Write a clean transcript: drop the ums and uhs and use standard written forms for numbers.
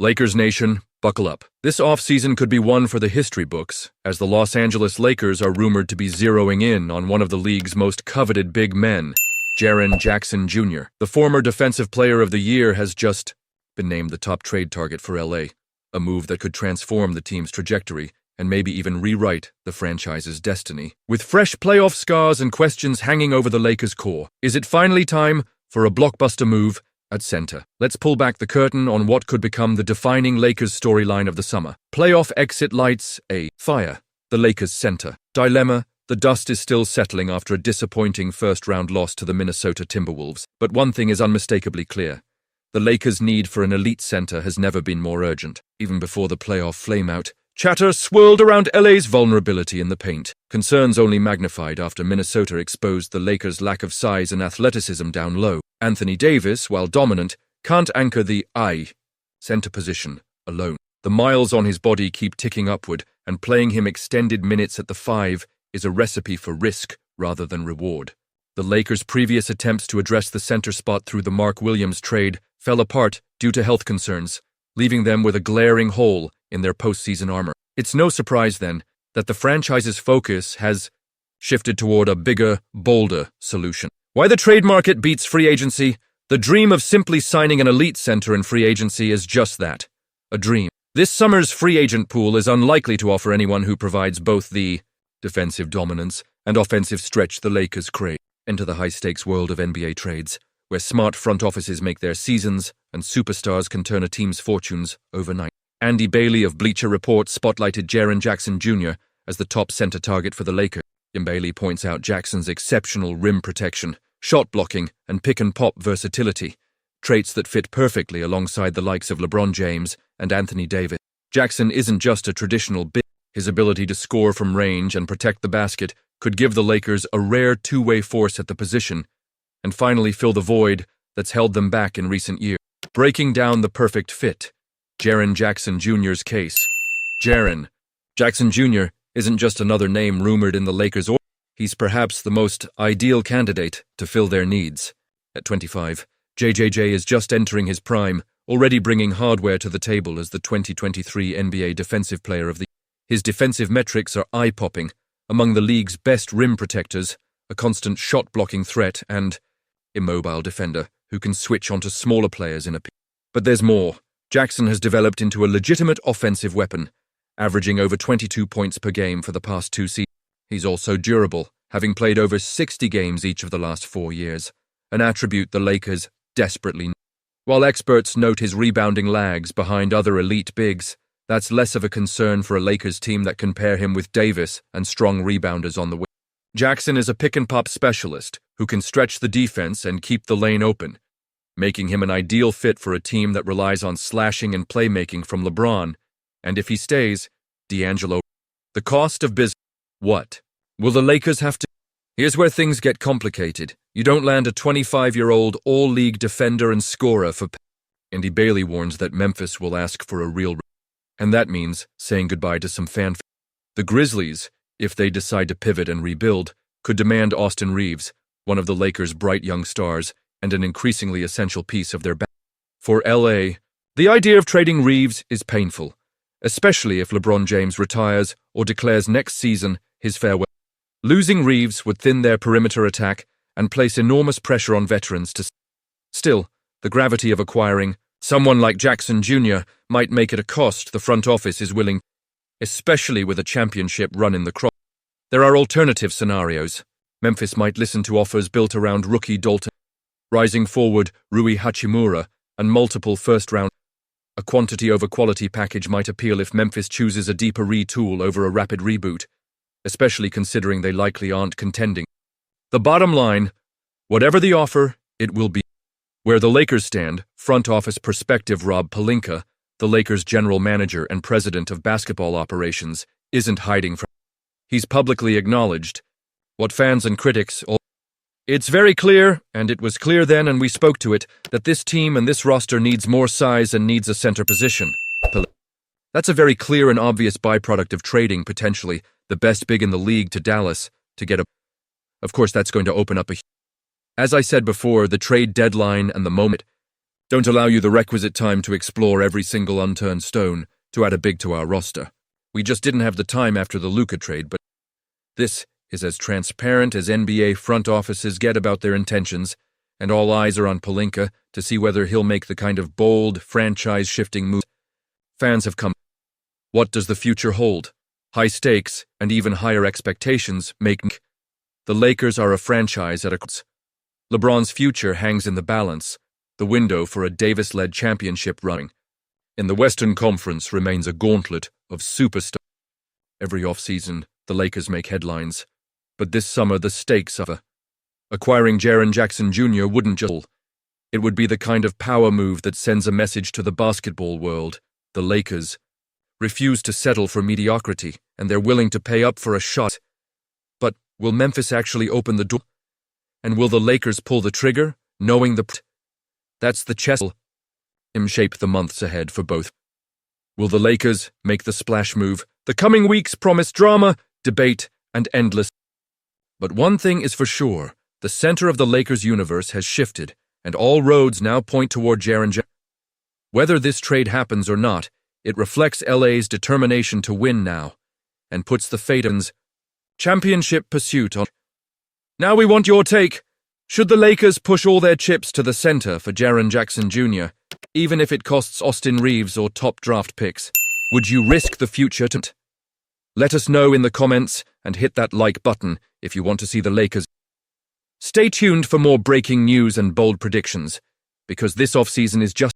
Lakers Nation, buckle up. This offseason could be one for the history books, as the Los Angeles Lakers are rumored to be zeroing in on one of the league's most coveted big men, Jaren Jackson Jr. The former Defensive Player of the Year has just been named the top trade target for LA, a move that could transform the team's trajectory and maybe even rewrite the franchise's destiny. With fresh playoff scars and questions hanging over the Lakers' core, is it finally time for a blockbuster move at center? Let's pull back the curtain on what could become the defining Lakers storyline of the summer. Playoff exit lights, a fire. The Lakers center. Dilemma. The dust is still settling after a disappointing first-round loss to the Minnesota Timberwolves. But one thing is unmistakably clear. The Lakers' need for an elite center has never been more urgent. Even before the playoff flameout, chatter swirled around LA's vulnerability in the paint. Concerns only magnified after Minnesota exposed the Lakers' lack of size and athleticism down low. Anthony Davis, while dominant, can't anchor the center position alone. The miles on his body keep ticking upward, and playing him extended minutes at the 5 is a recipe for risk rather than reward. The Lakers' previous attempts to address the center spot through the Mark Williams trade fell apart due to health concerns, leaving them with a glaring hole in their postseason armor. It's no surprise, then, that the franchise's focus has shifted toward a bigger, bolder solution. Why the trade market beats free agency? The dream of simply signing an elite center in free agency is just that, a dream. This summer's free agent pool is unlikely to offer anyone who provides both the defensive dominance and offensive stretch the Lakers crave. Enter the high-stakes world of NBA trades, where smart front offices make their seasons and superstars can turn a team's fortunes overnight. Andy Bailey of Bleacher Report spotlighted Jaren Jackson Jr. as the top center target for the Lakers. Bailey points out Jackson's exceptional rim protection, shot blocking, and pick-and-pop versatility, traits that fit perfectly alongside the likes of LeBron James and Anthony Davis. Jackson isn't just a traditional big. His ability to score from range and protect the basket could give the Lakers a rare two-way force at the position and finally fill the void that's held them back in recent years. Breaking down the perfect fit. Jaren Jackson Jr.'s case. Jaren Jackson Jr. isn't just another name rumored in the Lakers' order. He's perhaps the most ideal candidate to fill their needs. At 25, JJJ is just entering his prime, already bringing hardware to the table as the 2023 NBA Defensive Player of the Year. His defensive metrics are eye-popping, among the league's best rim protectors, a constant shot-blocking threat, and immobile defender who can switch onto smaller players in a pick. But there's more. Jackson has developed into a legitimate offensive weapon, averaging over 22 points per game for the past 2 seasons. He's also durable, having played over 60 games each of the last 4 years, an attribute the Lakers desperately need. While experts note his rebounding lags behind other elite bigs, that's less of a concern for a Lakers team that can pair him with Davis and strong rebounders on the wing. Jackson is a pick-and-pop specialist who can stretch the defense and keep the lane open, making him an ideal fit for a team that relies on slashing and playmaking from LeBron, and if he stays, D'Angelo. The cost of business. What? Will the Lakers have to? Here's where things get complicated. You don't land a 25-year-old all-league defender and scorer for Andy Bailey warns that Memphis will ask for a real, and that means saying goodbye to some fan. The Grizzlies, if they decide to pivot and rebuild, could demand Austin Reaves, one of the Lakers' bright young stars, and an increasingly essential piece of their back. For LA, the idea of trading Reaves is painful, especially if LeBron James retires or declares next season his farewell. Losing Reaves would thin their perimeter attack and place enormous pressure on veterans to. Still, the gravity of acquiring someone like Jackson Jr. might make it a cost the front office is willing, especially with a championship run in the cross. There are alternative scenarios. Memphis might listen to offers built around rookie Dalton, rising forward Rui Hachimura, and multiple first-round. A quantity-over-quality package might appeal if Memphis chooses a deeper retool over a rapid reboot, especially considering they likely aren't contending. The bottom line, whatever the offer, it will be. Where the Lakers stand, front office perspective Rob Pelinka, the Lakers' general manager and president of basketball operations, isn't hiding from. He's publicly acknowledged what fans and critics all. It's very clear, and it was clear then and we spoke to it, that this team and this roster needs more size and needs a center position. That's a very clear and obvious byproduct of trading, potentially, the best big in the league to Dallas, to get a. Of course, that's going to open up a. As I said before, the trade deadline and the moment Don't allow you the requisite time to explore every single unturned stone to add a big to our roster. We just didn't have the time after the Luka trade, but this is as transparent as NBA front offices get about their intentions, and all eyes are on Pelinka to see whether he'll make the kind of bold, franchise-shifting move fans have come. What does the future hold? High stakes and even higher expectations make the Lakers are a franchise at a cost. LeBron's future hangs in the balance, the window for a Davis-led championship running. In the Western Conference remains a gauntlet of superstars. Every offseason, the Lakers make headlines, but this summer the stakes are acquiring Jaren Jackson Jr. wouldn't just. It would be the kind of power move that sends a message to the basketball world. The Lakers refuse to settle for mediocrity, and they're willing to pay up for a shot. But will Memphis actually open the door? And will the Lakers pull the trigger, knowing that's the chess shape the months ahead for both? Will the Lakers make the splash move? The coming weeks promise drama, debate, and endless. But one thing is for sure, the center of the Lakers universe has shifted, and all roads now point toward Jaren Jackson. Whether this trade happens or not, it reflects LA's determination to win now, and puts the Phaeton's championship pursuit on. Now we want your take. Should the Lakers push all their chips to the center for Jaren Jackson Jr., even if it costs Austin Reaves or top draft picks? Would you risk the future to? Let us know in the comments and hit that like button if you want to see the Lakers. Stay tuned for more breaking news and bold predictions, because this offseason is just